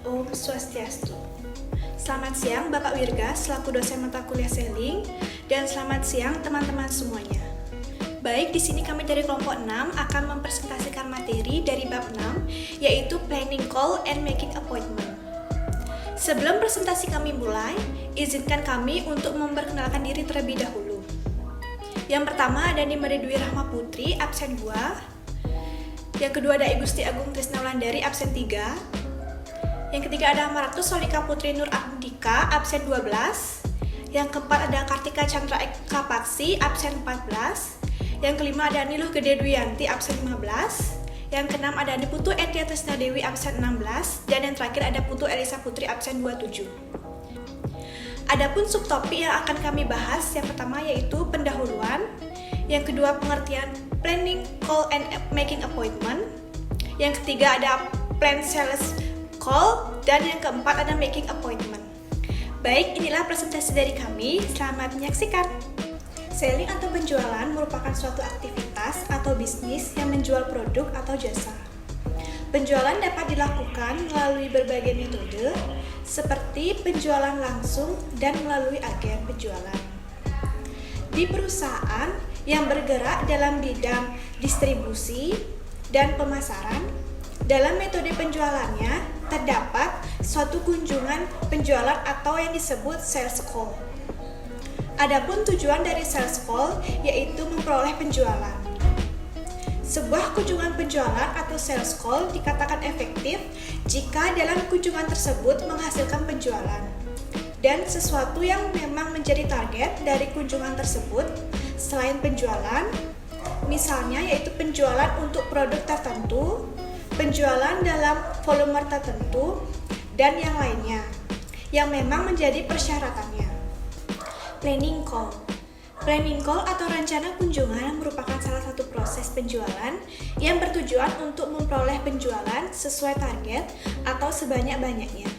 Om Swastiastu. Selamat siang Bapak Wirga selaku dosen mata kuliah Selling, dan selamat siang teman-teman semuanya. Baik, di sini kami dari kelompok 6 akan mempresentasikan materi dari bab 6, yaitu Planning Call and Making Appointment. Sebelum presentasi kami mulai, izinkan kami untuk memperkenalkan diri terlebih dahulu. Yang pertama ada Nimade Dwi Rahma Putri, absen 2. Yang kedua ada Ibu Gusti Agung Trisna Wulandari, absen 3. Yang ketiga ada Maratus Solika Putri Nur Andika, absen 12. Yang keempat ada Kartika Chandra Eka Paksi, absen 14. Yang kelima ada Niluh Gede Dwiyanti, absen 15. Yang keenam ada Putu Etia Trisna Dewi, absen 16. Dan yang terakhir ada Putu Elisa Putri, absen 27. Adapun subtopik yang akan kami bahas, yang pertama yaitu pendahuluan. Yang kedua pengertian Planning Call and Making Appointment. Yang ketiga ada Plan Sales Call, dan yang keempat ada Making Appointment. Baik, inilah presentasi dari kami. Selamat menyaksikan. Selling atau penjualan merupakan suatu aktivitas atau bisnis yang menjual produk atau jasa. Penjualan dapat dilakukan melalui berbagai metode, seperti penjualan langsung dan melalui agen penjualan. Di perusahaan yang bergerak dalam bidang distribusi dan pemasaran, dalam metode penjualannya terdapat suatu kunjungan penjualan atau yang disebut sales call. Adapun tujuan dari sales call yaitu memperoleh penjualan. Sebuah kunjungan penjualan atau sales call dikatakan efektif jika dalam kunjungan tersebut menghasilkan penjualan. Dan sesuatu yang memang menjadi target dari kunjungan tersebut selain penjualan, misalnya yaitu penjualan untuk produk tertentu, penjualan dalam volume tertentu, dan yang lainnya, yang memang menjadi persyaratannya. Planning Call. Planning Call atau rencana kunjungan merupakan salah satu proses penjualan yang bertujuan untuk memperoleh penjualan sesuai target atau sebanyak-banyaknya.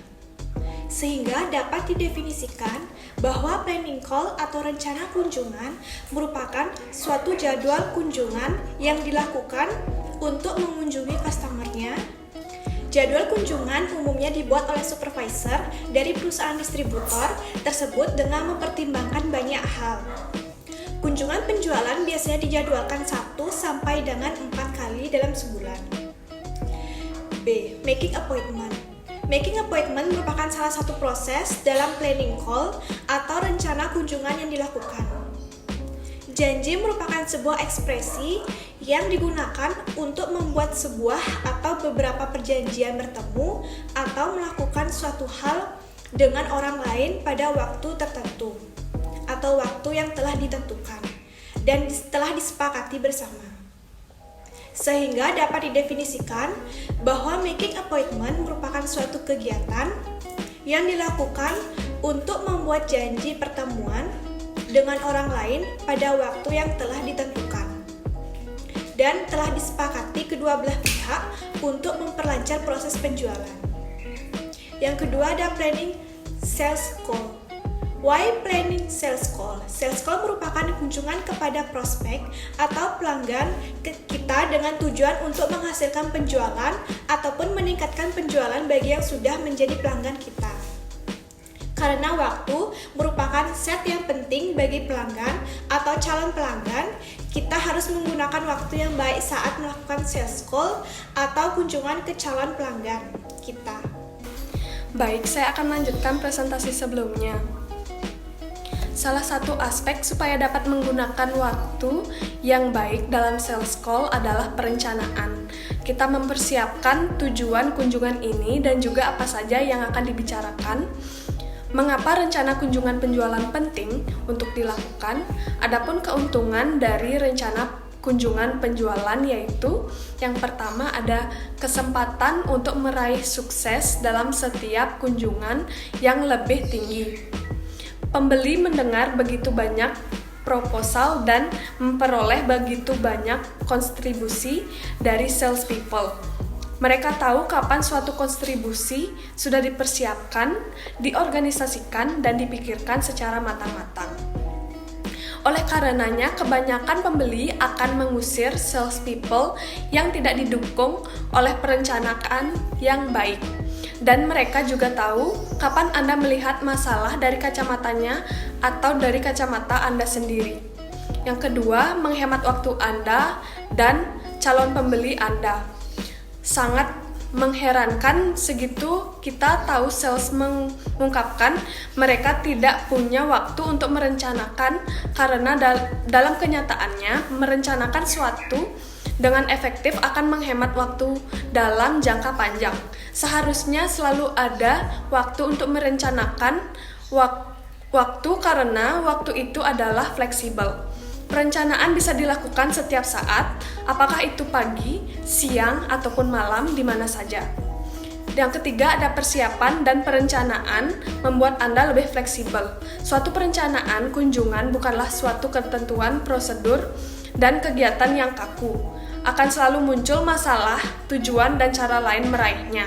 Sehingga dapat didefinisikan bahwa planning call atau rencana kunjungan merupakan suatu jadwal kunjungan yang dilakukan untuk mengunjungi customer-nya. Jadwal kunjungan umumnya dibuat oleh supervisor dari perusahaan distributor tersebut dengan mempertimbangkan banyak hal. Kunjungan penjualan biasanya dijadwalkan 1 sampai dengan 4 kali dalam sebulan. B. Making Appointment. Making appointment merupakan salah satu proses dalam planning call atau rencana kunjungan yang dilakukan. Janji merupakan sebuah ekspresi yang digunakan untuk membuat sebuah atau beberapa perjanjian bertemu atau melakukan suatu hal dengan orang lain pada waktu tertentu atau waktu yang telah ditentukan dan telah disepakati bersama. Sehingga dapat didefinisikan bahwa making appointment merupakan suatu kegiatan yang dilakukan untuk membuat janji pertemuan dengan orang lain pada waktu yang telah ditentukan dan telah disepakati kedua belah pihak untuk memperlancar proses penjualan. Yang kedua ada planning sales call. Why planning sales call? Sales call merupakan kunjungan kepada prospek atau pelanggan kita dengan tujuan untuk menghasilkan penjualan ataupun meningkatkan penjualan bagi yang sudah menjadi pelanggan kita. Karena waktu merupakan set yang penting bagi pelanggan atau calon pelanggan, kita harus menggunakan waktu yang baik saat melakukan sales call atau kunjungan ke calon pelanggan kita. Baik, saya akan lanjutkan presentasi sebelumnya. Salah satu aspek supaya dapat menggunakan waktu yang baik dalam sales call adalah perencanaan. Kita mempersiapkan tujuan kunjungan ini dan juga apa saja yang akan dibicarakan. Mengapa rencana kunjungan penjualan penting untuk dilakukan? Adapun keuntungan dari rencana kunjungan penjualan yaitu yang pertama ada kesempatan untuk meraih sukses dalam setiap kunjungan yang lebih tinggi. Pembeli mendengar begitu banyak proposal dan memperoleh begitu banyak kontribusi dari salespeople. Mereka tahu kapan suatu kontribusi sudah dipersiapkan, diorganisasikan, dan dipikirkan secara matang-matang. Oleh karenanya, kebanyakan pembeli akan mengusir salespeople yang tidak didukung oleh perencanaan yang baik. dan mereka juga tahu kapan Anda melihat masalah dari kacamatanya atau dari kacamata Anda sendiri. Yang kedua, menghemat waktu Anda dan calon pembeli Anda. Sangat mengherankan segitu kita tahu sales mengungkapkan mereka tidak punya waktu untuk merencanakan karena dalam kenyataannya merencanakan suatu dengan efektif akan menghemat waktu dalam jangka panjang. Seharusnya selalu ada waktu untuk merencanakan waktu karena waktu itu adalah fleksibel. Perencanaan bisa dilakukan setiap saat, apakah itu pagi, siang, ataupun malam, di mana saja. Yang ketiga, ada persiapan dan perencanaan membuat Anda lebih fleksibel. Suatu perencanaan kunjungan bukanlah suatu ketentuan prosedur dan kegiatan yang kaku. Akan selalu muncul masalah, tujuan, dan cara lain meraihnya.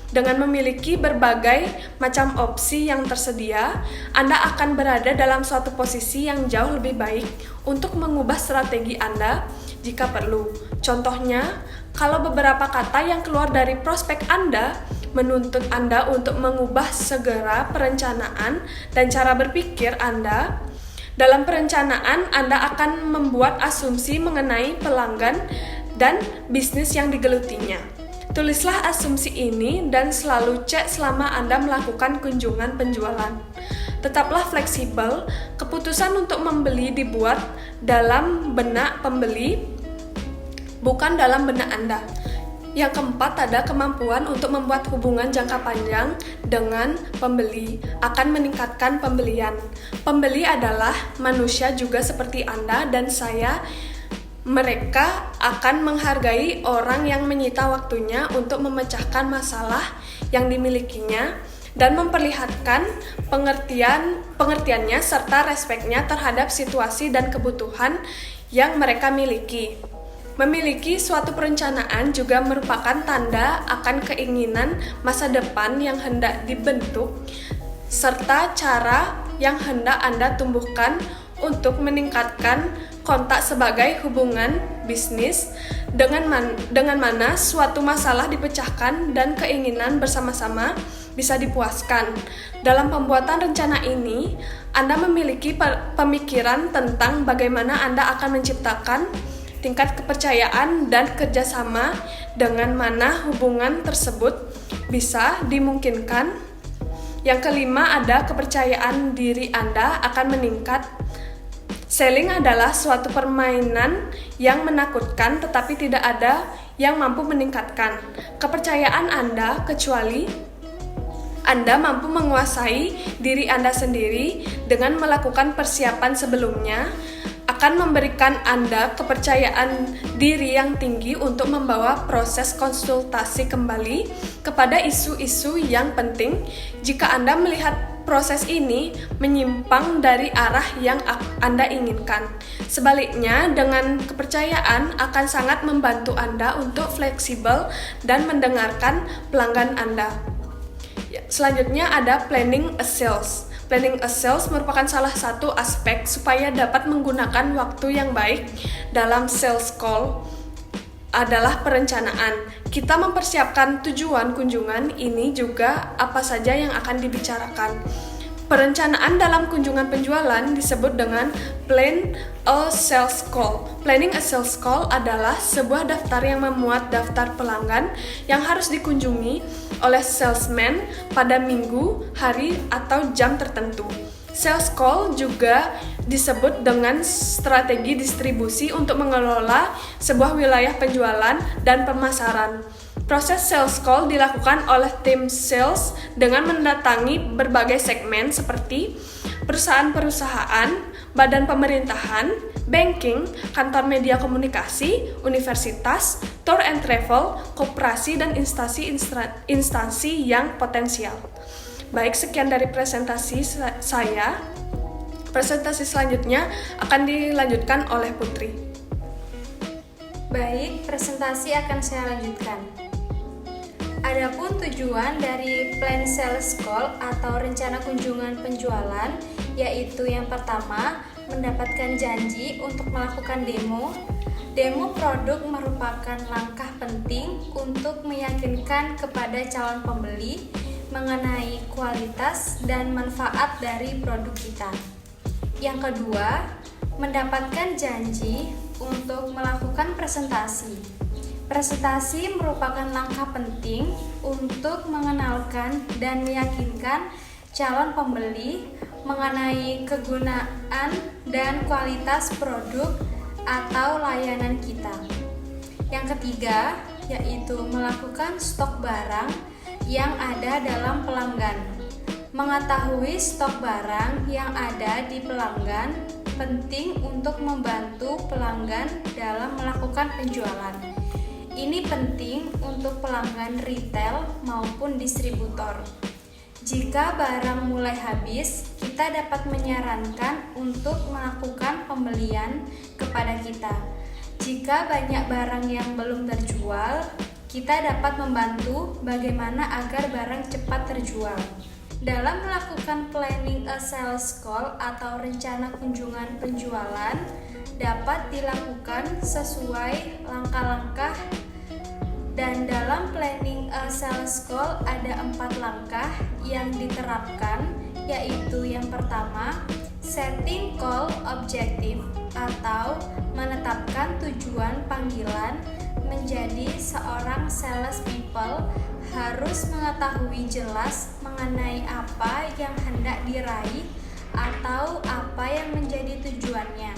Dengan memiliki berbagai macam opsi yang tersedia, Anda akan berada dalam suatu posisi yang jauh lebih baik untuk mengubah strategi Anda jika perlu. Contohnya, kalau beberapa kata yang keluar dari prospek Anda menuntut Anda untuk mengubah segera perencanaan dan cara berpikir Anda, dalam perencanaan Anda akan membuat asumsi mengenai pelanggan dan bisnis yang digelutinya. Tulislah asumsi ini dan selalu cek selama Anda melakukan kunjungan penjualan. Tetaplah fleksibel, keputusan untuk membeli dibuat dalam benak pembeli, bukan dalam benak Anda. Yang keempat, ada kemampuan untuk membuat hubungan jangka panjang dengan pembeli, akan meningkatkan pembelian. Pembeli adalah manusia juga seperti Anda dan saya. Mereka akan menghargai orang yang menyita waktunya untuk memecahkan masalah yang dimilikinya dan memperlihatkan pengertiannya serta respeknya terhadap situasi dan kebutuhan yang mereka miliki. Memiliki suatu perencanaan juga merupakan tanda akan keinginan masa depan yang hendak dibentuk serta cara yang hendak Anda tumbuhkan untuk meningkatkan kontak sebagai hubungan bisnis dengan mana suatu masalah dipecahkan dan keinginan bersama-sama bisa dipuaskan. Dalam pembuatan rencana ini, Anda memiliki pemikiran tentang bagaimana Anda akan menciptakan tingkat kepercayaan dan kerjasama dengan mana hubungan tersebut bisa dimungkinkan. Yang kelima, ada kepercayaan diri Anda akan meningkat. Selling adalah suatu permainan yang menakutkan tetapi tidak ada yang mampu meningkatkan kepercayaan Anda kecuali Anda mampu menguasai diri Anda sendiri dengan melakukan persiapan sebelumnya akan memberikan Anda kepercayaan diri yang tinggi untuk membawa proses konsultasi kembali kepada isu-isu yang penting jika Anda melihat proses ini menyimpang dari arah yang Anda inginkan. Sebaliknya, dengan kepercayaan akan sangat membantu Anda untuk fleksibel dan mendengarkan pelanggan Anda. Selanjutnya ada planning a sales. Planning a sales merupakan salah satu aspek supaya dapat menggunakan waktu yang baik dalam sales call adalah perencanaan. Kita mempersiapkan tujuan kunjungan ini juga apa saja yang akan dibicarakan. Perencanaan dalam kunjungan penjualan disebut dengan plan a sales call. Planning a sales call adalah sebuah daftar yang memuat daftar pelanggan yang harus dikunjungi oleh salesman pada minggu, hari, atau jam tertentu. Sales call juga disebut dengan strategi distribusi untuk mengelola sebuah wilayah penjualan dan pemasaran. Proses sales call dilakukan oleh tim sales dengan mendatangi berbagai segmen seperti perusahaan-perusahaan, badan pemerintahan, banking, kantor media komunikasi, universitas, tour and travel, koperasi, dan instansi yang potensial. Baik, sekian dari presentasi saya. Presentasi selanjutnya akan dilanjutkan oleh Putri. Baik, presentasi akan saya lanjutkan. Adapun tujuan dari plan sales call atau rencana kunjungan penjualan yaitu yang pertama, mendapatkan janji untuk melakukan demo Demo produk merupakan langkah penting untuk meyakinkan kepada calon pembeli mengenai kualitas dan manfaat dari produk kita. Yang kedua, mendapatkan janji untuk melakukan presentasi. Presentasi merupakan langkah penting untuk mengenalkan dan meyakinkan calon pembeli mengenai kegunaan dan kualitas produk atau layanan kita. Yang ketiga, yaitu melakukan stok barang yang ada dalam pelanggan. Mengetahui stok barang yang ada di pelanggan penting untuk membantu pelanggan dalam melakukan penjualan. Ini penting untuk pelanggan retail maupun distributor. Jika barang mulai habis, kita dapat menyarankan untuk melakukan pembelian kepada kita. Jika banyak barang yang belum terjual, kita dapat membantu bagaimana agar barang cepat terjual. Dalam melakukan planning a sales call atau rencana kunjungan penjualan, dapat dilakukan sesuai langkah-langkah. Dan dalam planning a sales call ada 4 langkah yang diterapkan, yaitu yang pertama, setting call objective atau menetapkan tujuan panggilan. Menjadi seorang sales people harus mengetahui jelas mengenai apa yang hendak diraih atau apa yang menjadi tujuannya.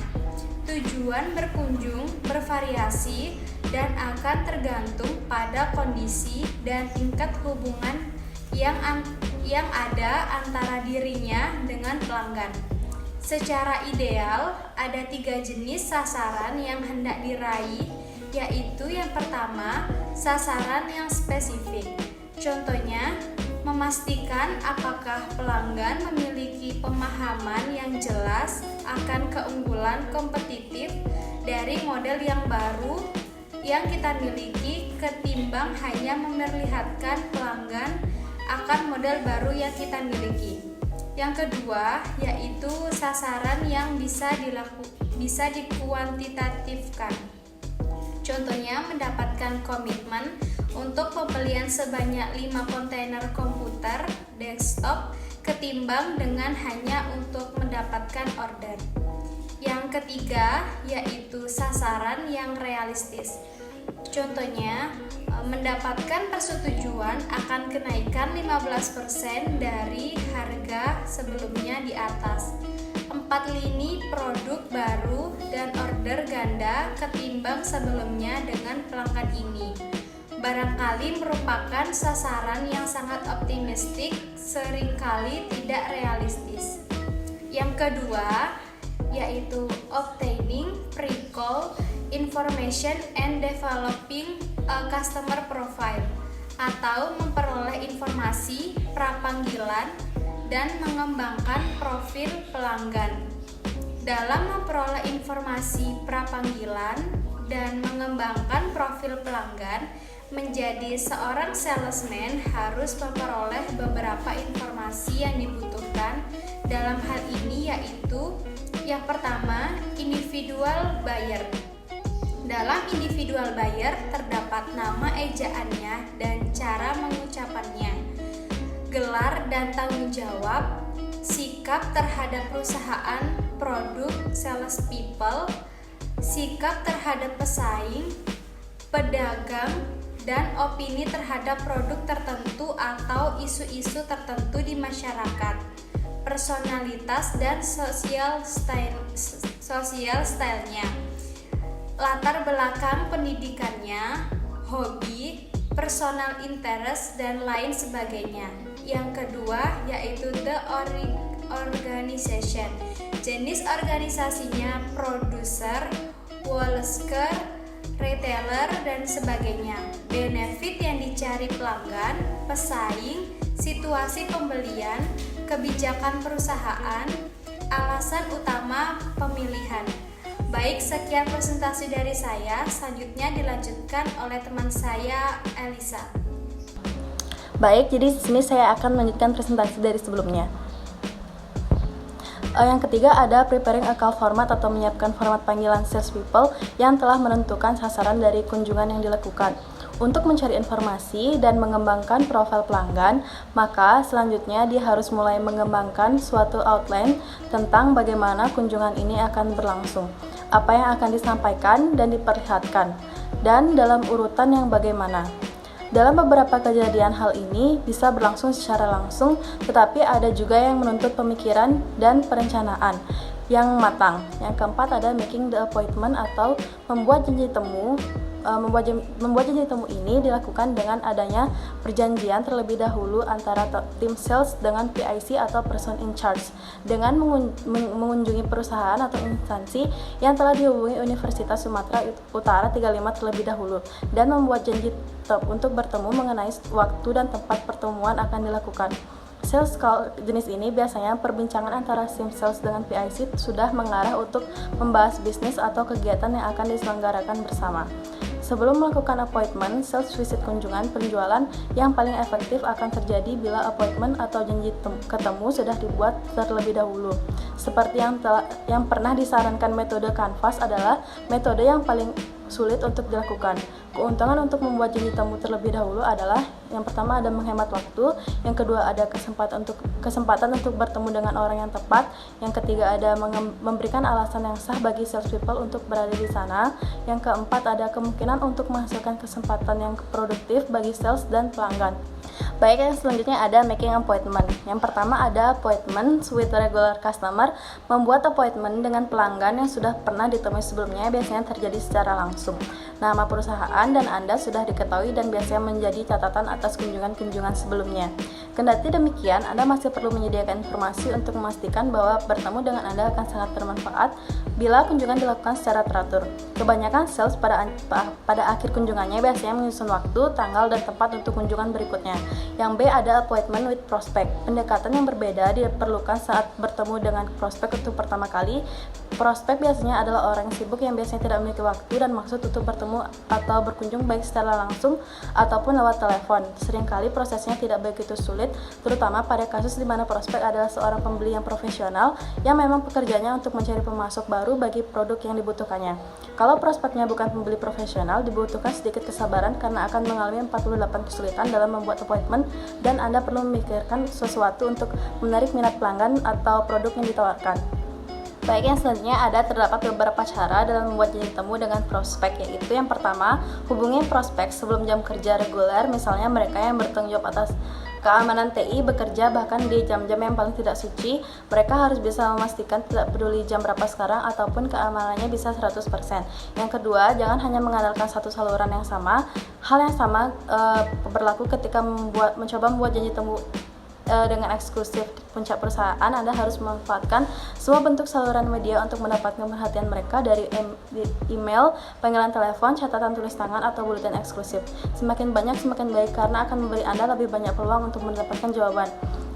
Tujuan berkunjung bervariasi dan akan tergantung pada kondisi dan tingkat hubungan yang ada antara dirinya dengan pelanggan. Secara ideal, ada 3 jenis sasaran yang hendak diraih, yaitu yang pertama, sasaran yang spesifik. Contohnya, memastikan apakah pelanggan memiliki pemahaman yang jelas akan keunggulan kompetitif dari model yang baru yang kita miliki ketimbang hanya memperlihatkan pelanggan akan model baru yang kita miliki. Yang kedua, yaitu sasaran yang bisa dikuantitatifkan. Contohnya, mendapatkan komitmen untuk pembelian sebanyak 5 kontainer komputer desktop ketimbang dengan hanya untuk mendapatkan order. Yang ketiga, yaitu sasaran yang realistis. Contohnya, mendapatkan persetujuan akan kenaikan 15% dari harga sebelumnya di atas, 4 lini produk baru dan order ganda ketimbang sebelumnya dengan pelanggan ini. Barangkali merupakan sasaran yang sangat optimistik, seringkali tidak realistis. Yang kedua, yaitu obtaining pre-call information and developing a customer profile, atau memperoleh informasi prapanggilan dan mengembangkan profil pelanggan. Dalam memperoleh informasi prapanggilan dan mengembangkan profil pelanggan, menjadi seorang salesman harus memperoleh beberapa informasi yang dibutuhkan dalam hal ini, yaitu yang pertama, individual buyer. Dalam individual buyer terdapat nama ejaannya dan cara mengucapannya, gelar dan tanggung jawab, sikap terhadap perusahaan, produk, sales people, sikap terhadap pesaing, pedagang, dan opini terhadap produk tertentu atau isu-isu tertentu di masyarakat, personalitas dan social style-nya, latar belakang pendidikannya, hobi, personal interest, dan lain sebagainya. Yang kedua, yaitu the organization. Jenis organisasinya produser, wholesaler, retailer, dan sebagainya. Benefit yang dicari pelanggan, pesaing, situasi pembelian, kebijakan perusahaan, alasan utama pemilihan. Baik, sekian presentasi dari saya. Selanjutnya dilanjutkan oleh teman saya, Elisa. Baik, jadi di sini saya akan melanjutkan presentasi dari sebelumnya. Yang ketiga ada preparing a call format atau menyiapkan format panggilan salespeople yang telah menentukan sasaran dari kunjungan yang dilakukan. Untuk mencari informasi dan mengembangkan profil pelanggan, maka selanjutnya dia harus mulai mengembangkan suatu outline tentang bagaimana kunjungan ini akan berlangsung, apa yang akan disampaikan dan diperlihatkan, dan dalam urutan yang bagaimana. Dalam beberapa kejadian hal ini bisa berlangsung secara langsung, tetapi ada juga yang menuntut pemikiran dan perencanaan yang matang. Yang keempat ada making the appointment atau membuat janji temu. Membuat janji temu ini dilakukan dengan adanya perjanjian terlebih dahulu antara tim sales dengan PIC atau person in charge dengan mengunjungi perusahaan atau instansi yang telah dihubungi Universitas Sumatera Utara 35 terlebih dahulu dan membuat janji untuk bertemu mengenai waktu dan tempat pertemuan akan dilakukan. Sales call jenis ini biasanya perbincangan antara tim sales dengan PIC sudah mengarah untuk membahas bisnis atau kegiatan yang akan diselenggarakan bersama. Sebelum melakukan appointment, sales visit kunjungan penjualan yang paling efektif akan terjadi bila appointment atau janji ketemu sudah dibuat terlebih dahulu. Seperti yang pernah disarankan metode Canvas adalah metode yang paling sulit untuk dilakukan. Keuntungan untuk membuat janji temu terlebih dahulu adalah yang pertama ada menghemat waktu, yang kedua ada kesempatan untuk bertemu dengan orang yang tepat, yang ketiga ada memberikan alasan yang sah bagi salespeople untuk berada di sana, yang keempat ada kemungkinan untuk menghasilkan kesempatan yang produktif bagi sales dan pelanggan. Baik, yang selanjutnya ada making appointment. Yang pertama ada appointment with regular customer. Membuat appointment dengan pelanggan yang sudah pernah ditemui sebelumnya biasanya terjadi secara langsung. Nama perusahaan dan Anda sudah diketahui dan biasanya menjadi catatan atas kunjungan-kunjungan sebelumnya. Kendati demikian, Anda masih perlu menyediakan informasi untuk memastikan bahwa bertemu dengan Anda akan sangat bermanfaat bila kunjungan dilakukan secara teratur. Kebanyakan sales pada akhir kunjungannya biasanya menyusun waktu, tanggal, dan tempat untuk kunjungan berikutnya. Yang B ada appointment with prospect. Pendekatan yang berbeda diperlukan saat bertemu dengan prospek untuk pertama kali. Prospek biasanya adalah orang yang sibuk yang biasanya tidak memiliki waktu dan maksud untuk bertemu atau berkunjung baik secara langsung ataupun lewat telepon. Seringkali prosesnya tidak begitu sulit, terutama pada kasus di mana prospek adalah seorang pembeli yang profesional yang memang pekerjaannya untuk mencari pemasok baru bagi produk yang dibutuhkannya. Kalau prospeknya bukan pembeli profesional, dibutuhkan sedikit kesabaran karena akan mengalami 48 kesulitan dalam membuat appointment dan Anda perlu memikirkan sesuatu untuk menarik minat pelanggan atau produk yang ditawarkan. Baik, yang selanjutnya terdapat beberapa cara dalam membuat janji temu dengan prospek, yaitu yang pertama, hubungi prospek sebelum jam kerja reguler, misalnya mereka yang bertanggung jawab atas keamanan TI bekerja bahkan di jam-jam yang paling tidak suci. Mereka harus bisa memastikan tidak peduli jam berapa sekarang ataupun keamanannya bisa 100%. Yang kedua, jangan hanya mengandalkan satu saluran yang sama. Hal yang sama berlaku ketika mencoba membuat janji temu dengan eksklusif puncak perusahaan. Anda harus memanfaatkan semua bentuk saluran media untuk mendapatkan perhatian mereka dari email, panggilan telepon, catatan tulis tangan, atau buletin eksklusif. Semakin banyak semakin baik karena akan memberi Anda lebih banyak peluang untuk mendapatkan jawaban.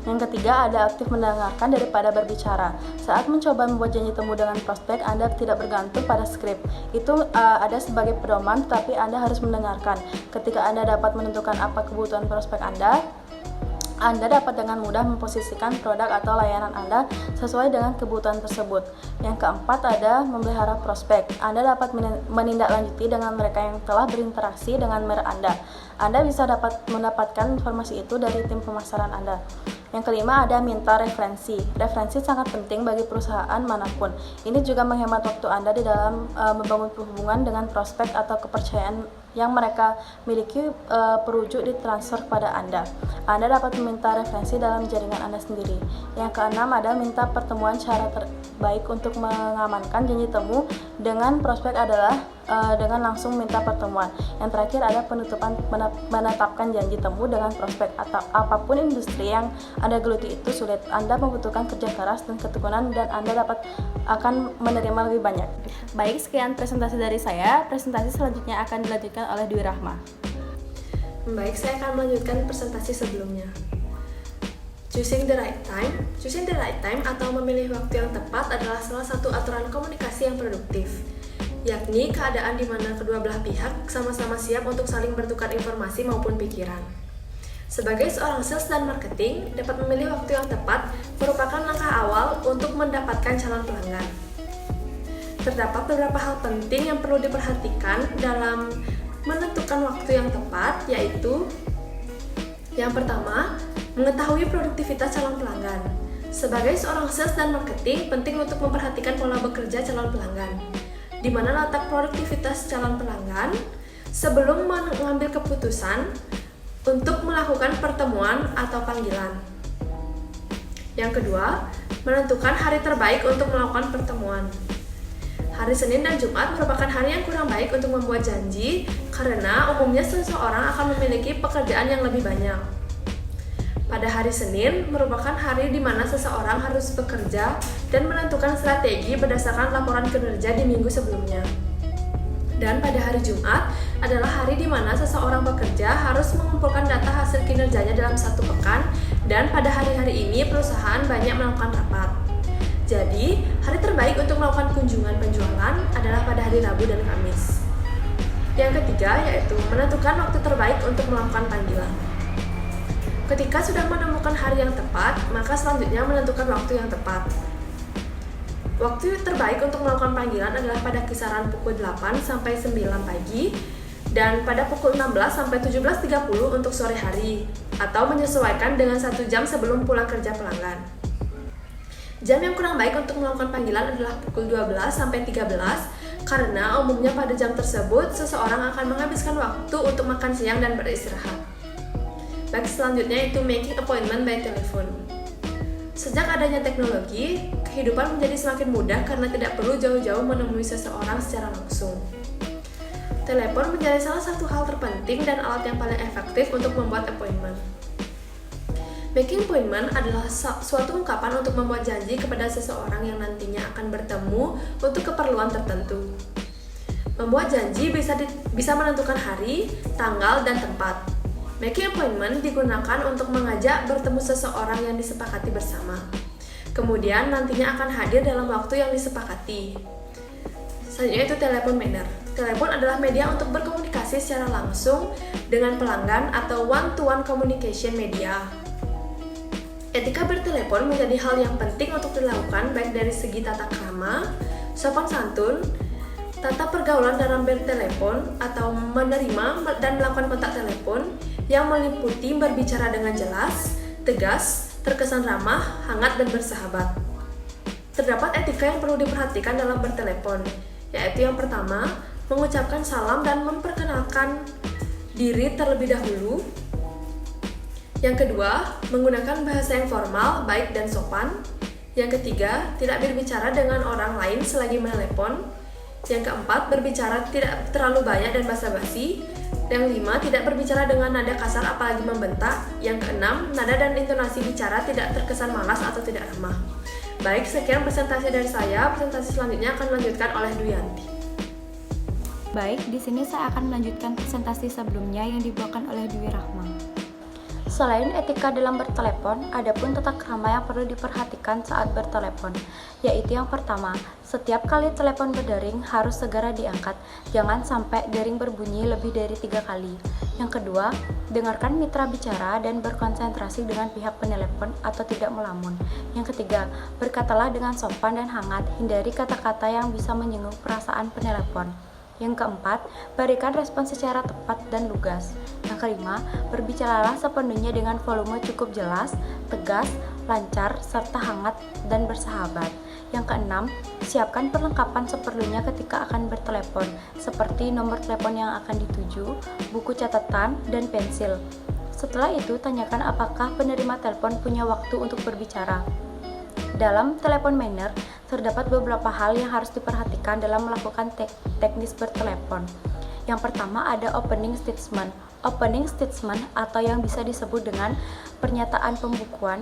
Yang ketiga, ada aktif mendengarkan daripada berbicara. Saat mencoba membuat janji temu dengan prospek, Anda tidak bergantung pada skrip. Itu ada sebagai pedoman, tetapi Anda harus mendengarkan. Ketika Anda dapat menentukan apa kebutuhan prospek Anda dapat dengan mudah memposisikan produk atau layanan Anda sesuai dengan kebutuhan tersebut. Yang keempat ada memelihara prospek. Anda dapat menindaklanjuti dengan mereka yang telah berinteraksi dengan merek Anda. Anda bisa mendapatkan informasi itu dari tim pemasaran Anda. Yang kelima ada minta referensi. Referensi sangat penting bagi perusahaan manapun. Ini juga menghemat waktu Anda di dalam membangun hubungan dengan prospek atau kepercayaan yang mereka miliki perujuk ditransfer kepada Anda. Anda dapat meminta referensi dalam jaringan Anda sendiri. Yang keenam ada minta pertemuan. Cara terbaik untuk mengamankan janji temu dengan prospek adalah dengan langsung minta pertemuan. Yang terakhir ada menetapkan janji temu dengan prospek. Atau apapun industri yang Anda geluti itu sulit. Anda membutuhkan kerja keras dan ketekunan dan Anda akan menerima lebih banyak. Baik, sekian presentasi dari saya. Presentasi selanjutnya akan dilanjutkan oleh Dwi Rahma. Baik, saya akan melanjutkan presentasi sebelumnya. Choosing the right time. Choosing the right time atau memilih waktu yang tepat adalah salah satu aturan komunikasi yang produktif, yakni keadaan di mana kedua belah pihak sama-sama siap untuk saling bertukar informasi maupun pikiran. Sebagai seorang sales dan marketing, dapat memilih waktu yang tepat merupakan langkah awal untuk mendapatkan calon pelanggan. Terdapat beberapa hal penting yang perlu diperhatikan dalam menentukan waktu yang tepat, yaitu yang pertama, mengetahui produktivitas calon pelanggan. Sebagai seorang sales dan marketing, penting untuk memperhatikan pola bekerja calon pelanggan, di mana letak produktivitas calon pelanggan sebelum mengambil keputusan untuk melakukan pertemuan atau panggilan. Yang kedua, menentukan hari terbaik untuk melakukan pertemuan. Hari Senin dan Jumat merupakan hari yang kurang baik untuk membuat janji karena umumnya seseorang akan memiliki pekerjaan yang lebih banyak. Pada hari Senin merupakan hari di mana seseorang harus bekerja dan menentukan strategi berdasarkan laporan kinerja di minggu sebelumnya. Dan pada hari Jumat adalah hari di mana seseorang bekerja harus mengumpulkan data hasil kinerjanya dalam satu pekan, dan pada hari-hari ini perusahaan banyak melakukan rapat. Jadi, hari terbaik untuk melakukan kunjungan penjualan adalah pada hari Rabu dan Kamis. Yang ketiga yaitu menentukan waktu terbaik untuk melakukan panggilan. Ketika sudah menemukan hari yang tepat, maka selanjutnya menentukan waktu yang tepat. Waktu terbaik untuk melakukan panggilan adalah pada kisaran pukul 8 sampai 9 pagi dan pada pukul 16 sampai 17.30 untuk sore hari, atau menyesuaikan dengan 1 jam sebelum pulang kerja pelanggan. Jam yang kurang baik untuk melakukan panggilan adalah pukul 12 sampai 13 karena umumnya pada jam tersebut seseorang akan menghabiskan waktu untuk makan siang dan beristirahat. Baik, selanjutnya itu making appointment by telephone. Sejak adanya teknologi, kehidupan menjadi semakin mudah karena tidak perlu jauh-jauh menemui seseorang secara langsung. Telepon menjadi salah satu hal terpenting dan alat yang paling efektif untuk membuat appointment. Making appointment adalah suatu ungkapan untuk membuat janji kepada seseorang yang nantinya akan bertemu untuk keperluan tertentu. Membuat janji bisa menentukan hari, tanggal, dan tempat. Making appointment digunakan untuk mengajak bertemu seseorang yang disepakati bersama. Kemudian nantinya akan hadir dalam waktu yang disepakati. Selanjutnya itu telepon manner. Telepon adalah media untuk berkomunikasi secara langsung dengan pelanggan atau one-to-one communication media. Etika bertelepon menjadi hal yang penting untuk dilakukan baik dari segi tata krama, sopan santun, tata pergaulan dalam bertelepon atau menerima dan melakukan kontak telepon yang meliputi berbicara dengan jelas, tegas, terkesan ramah, hangat, dan bersahabat. Terdapat etika yang perlu diperhatikan dalam bertelepon, yaitu yang pertama, mengucapkan salam dan memperkenalkan diri terlebih dahulu. Yang kedua, menggunakan bahasa yang formal, baik, dan sopan. Yang ketiga, tidak berbicara dengan orang lain selagi menelepon. Yang keempat, berbicara tidak terlalu banyak dan basa-basi. Yang kelima, tidak berbicara dengan nada kasar apalagi membentak. Yang keenam, nada dan intonasi bicara tidak terkesan malas atau tidak ramah. Baik, sekian presentasi dari saya. Presentasi selanjutnya akan dilanjutkan oleh Duyanti. Baik, di sini saya akan melanjutkan presentasi sebelumnya yang dibawakan oleh Dwi Rahma. Selain etika dalam bertelepon, ada pun tata krama yang perlu diperhatikan saat bertelepon, yaitu yang pertama, setiap kali telepon berdering harus segera diangkat, jangan sampai dering berbunyi lebih dari 3 kali. Yang kedua, dengarkan mitra bicara dan berkonsentrasi dengan pihak penelepon atau tidak melamun. Yang ketiga, berkatalah dengan sopan dan hangat, hindari kata-kata yang bisa menyinggung perasaan penelepon. Yang keempat, berikan respon secara tepat dan lugas. Yang kelima, berbicaralah sepenuhnya dengan volume cukup jelas, tegas, lancar, serta hangat dan bersahabat. Yang keenam, siapkan perlengkapan seperlunya ketika akan bertelepon, seperti nomor telepon yang akan dituju, buku catatan, dan pensil. Setelah itu, tanyakan apakah penerima telepon punya waktu untuk berbicara. Dalam telepon manner, terdapat beberapa hal yang harus diperhatikan dalam melakukan teknis bertelepon. Yang pertama ada opening statement. Opening statement atau yang bisa disebut dengan pernyataan pembukuan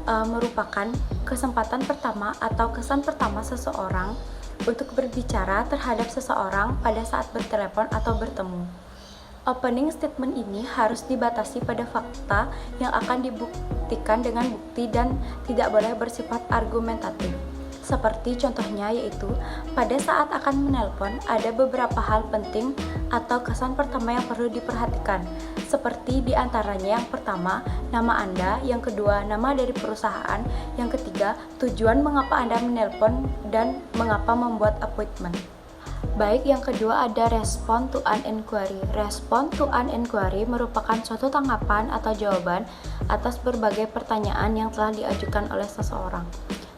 merupakan kesempatan pertama atau kesan pertama seseorang untuk berbicara terhadap seseorang pada saat bertelepon atau bertemu. Opening statement ini harus dibatasi pada fakta yang akan dibuktikan dengan bukti dan tidak boleh bersifat argumentatif. Seperti contohnya yaitu, pada saat akan menelpon ada beberapa hal penting atau kesan pertama yang perlu diperhatikan. Seperti diantaranya yang pertama, nama Anda, yang kedua, nama dari perusahaan, yang ketiga, tujuan mengapa Anda menelpon dan mengapa membuat appointment. Baik, yang kedua ada respond to an inquiry. Respond to an inquiry merupakan suatu tanggapan atau jawaban atas berbagai pertanyaan yang telah diajukan oleh seseorang.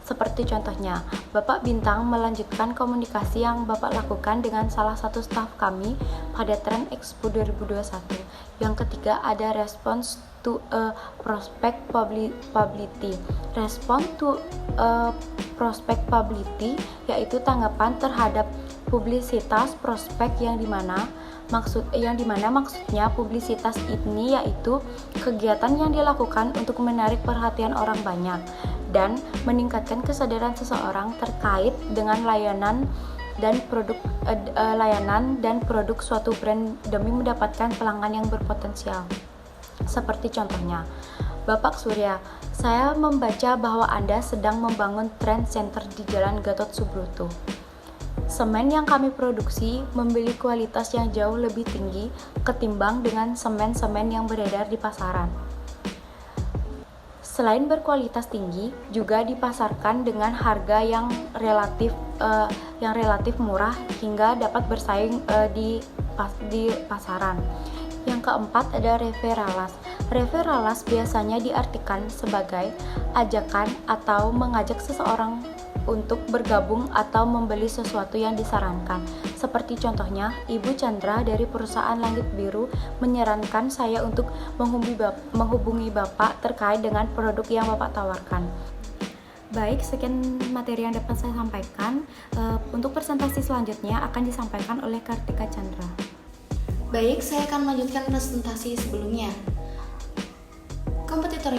Seperti contohnya, Bapak Bintang melanjutkan komunikasi yang Bapak lakukan dengan salah satu staf kami pada Trend Expo 2021. Yang ketiga ada response to a prospect publicity. Respond to a prospect publicity yaitu tanggapan terhadap publisitas prospek yang dimana maksudnya publisitas ini yaitu kegiatan yang dilakukan untuk menarik perhatian orang banyak dan meningkatkan kesadaran seseorang terkait dengan layanan dan produk suatu brand demi mendapatkan pelanggan yang berpotensial. Seperti contohnya, Bapak Surya, saya membaca bahwa Anda sedang membangun trend center di Jalan Gatot Subroto. Semen yang kami produksi memiliki kualitas yang jauh lebih tinggi ketimbang dengan semen-semen yang beredar di pasaran. Selain berkualitas tinggi, juga dipasarkan dengan harga yang relatif murah hingga dapat bersaing di pasaran. Yang keempat ada referrals. Referrals biasanya diartikan sebagai ajakan atau mengajak seseorang untuk bergabung atau membeli sesuatu yang disarankan. Seperti contohnya, Ibu Chandra dari perusahaan Langit Biru menyarankan saya untuk menghubungi Bapak terkait dengan produk yang Bapak tawarkan. Baik, sekian materi yang dapat saya sampaikan. Untuk presentasi selanjutnya akan disampaikan oleh Kartika Chandra. Baik, saya akan melanjutkan presentasi sebelumnya. Competitor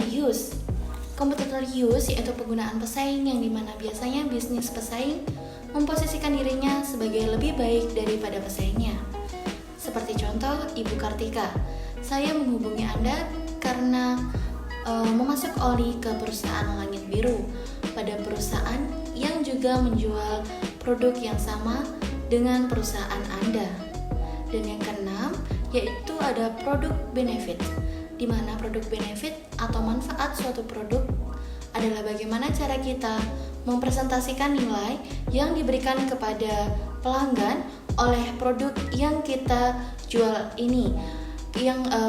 use yaitu penggunaan pesaing yang dimana biasanya bisnis pesaing memposisikan dirinya sebagai lebih baik daripada pesaingnya. Seperti contoh Ibu Kartika, saya menghubungi Anda karena memasok oli ke perusahaan Langit Biru pada perusahaan yang juga menjual produk yang sama dengan perusahaan Anda. Dan yang keenam yaitu ada produk benefit, di mana produk benefit atau manfaat suatu produk adalah bagaimana cara kita mempresentasikan nilai yang diberikan kepada pelanggan oleh produk yang kita jual ini.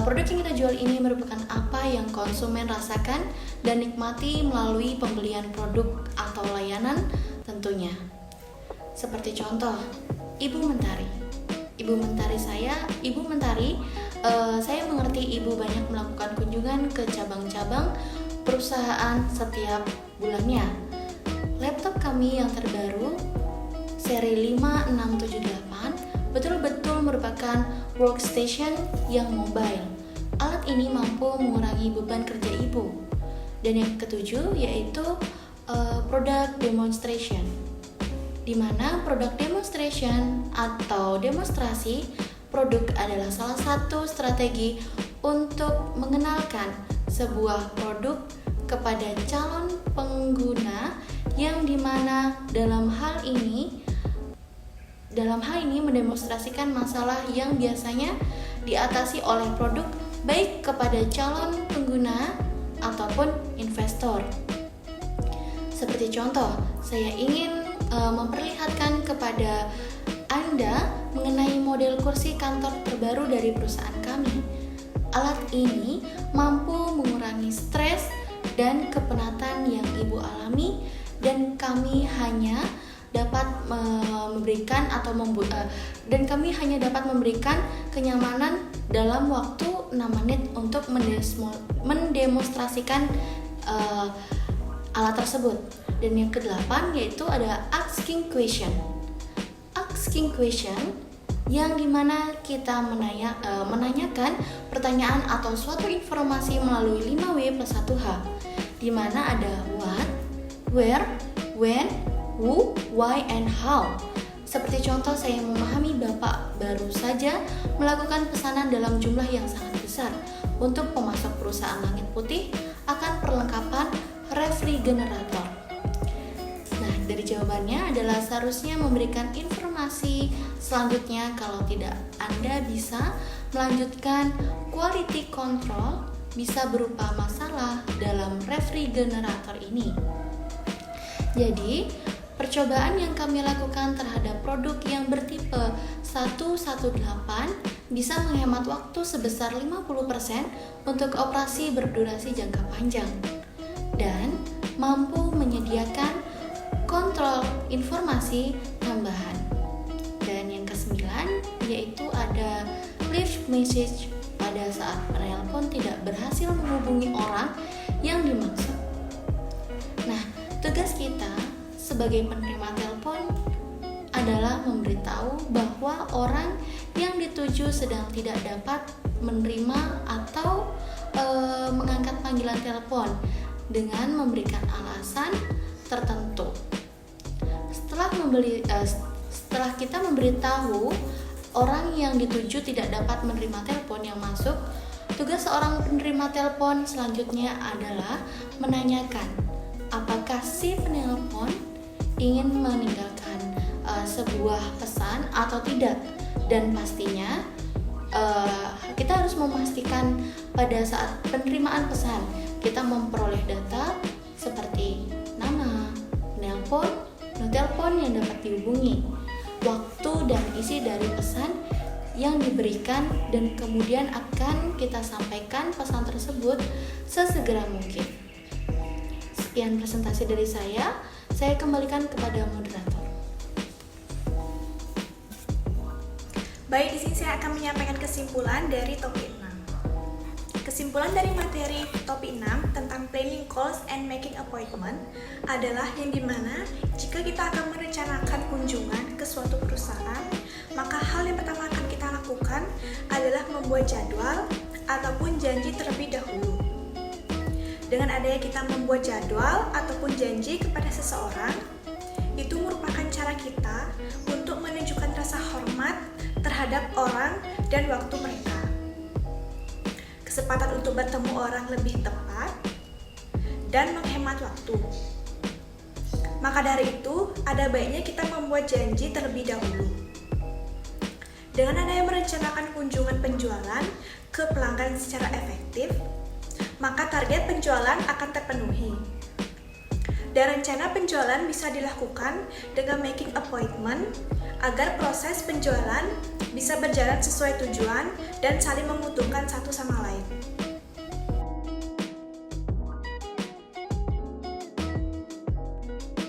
Produk yang kita jual ini merupakan apa yang konsumen rasakan dan nikmati melalui pembelian produk atau layanan tentunya. Seperti contoh, Ibu Mentari, saya mengerti Ibu banyak melakukan kunjungan ke cabang-cabang perusahaan setiap bulannya. Laptop kami yang terbaru, seri 5678, betul-betul merupakan workstation yang mobile. Alat ini mampu mengurangi beban kerja Ibu. Dan yang ketujuh yaitu product demonstration, di mana product demonstration atau demonstrasi produk adalah salah satu strategi untuk mengenalkan sebuah produk kepada calon pengguna yang dimana dalam hal ini mendemonstrasikan masalah yang biasanya diatasi oleh produk baik kepada calon pengguna ataupun investor. Seperti contoh, saya ingin memperlihatkan kepada Anda mengenai model kursi kantor terbaru dari perusahaan kami. Alat ini mampu mengurangi stres dan kepenatan yang Ibu alami, dan kami hanya dapat memberikan kenyamanan dalam waktu 6 menit untuk mendemonstrasikan alat tersebut. Dan yang ke-8 yaitu ada asking question. Asking question yang dimana kita menanyakan pertanyaan atau suatu informasi melalui 5W plus 1H, dimana ada what, where, when, who, why, and how. Seperti contoh, saya memahami Bapak baru saja melakukan pesanan dalam jumlah yang sangat besar untuk pemasok perusahaan Langit Putih akan perlengkapan refrigerator. Nah, dari jawabannya adalah seharusnya memberikan informasi selanjutnya. Kalau tidak, Anda bisa melanjutkan quality control, bisa berupa masalah dalam refrigerator ini. Jadi, percobaan yang kami lakukan terhadap produk yang bertipe 118 bisa menghemat waktu sebesar 50% untuk operasi berdurasi jangka panjang dan mampu menyediakan kontrol informasi tambahan. Dan yang kesembilan yaitu ada leave message pada saat penelpon tidak berhasil menghubungi orang yang dimaksud. Nah, tugas kita sebagai penerima telepon adalah memberitahu bahwa orang yang dituju sedang tidak dapat menerima atau mengangkat panggilan telepon dengan memberikan alasan tertentu. Setelah kita memberitahu orang yang dituju tidak dapat menerima telepon yang masuk, tugas seorang penerima telepon selanjutnya adalah menanyakan apakah si penelpon ingin meninggalkan sebuah pesan atau tidak. Dan pastinya kita harus memastikan pada saat penerimaan pesan kita memperoleh data seperti nama, telepon yang dapat dihubungi, waktu dan isi dari pesan yang diberikan, dan kemudian akan kita sampaikan pesan tersebut sesegera mungkin. Sekian presentasi dari saya kembalikan kepada moderator. Baik, di sini saya akan menyampaikan kesimpulan dari topik 6. Kesimpulan dari materi topik 6 tentang planning calls and making appointment adalah yang dimana jika kita akan merencanakan kunjungan ke suatu perusahaan, maka hal yang pertama akan kita lakukan adalah membuat jadwal ataupun janji terlebih dahulu. Dengan adanya kita membuat jadwal ataupun janji kepada seseorang, itu merupakan cara kita untuk menunjukkan rasa hormat terhadap orang dan waktu mereka. Kesempatan untuk bertemu orang lebih tepat dan menghemat waktu. Maka dari itu, ada baiknya kita membuat janji terlebih dahulu. Dengan adanya merencanakan kunjungan penjualan ke pelanggan secara efektif, maka target penjualan akan terpenuhi. Dan rencana penjualan bisa dilakukan dengan making appointment agar proses penjualan bisa berjalan sesuai tujuan dan saling menguntungkan satu sama lain.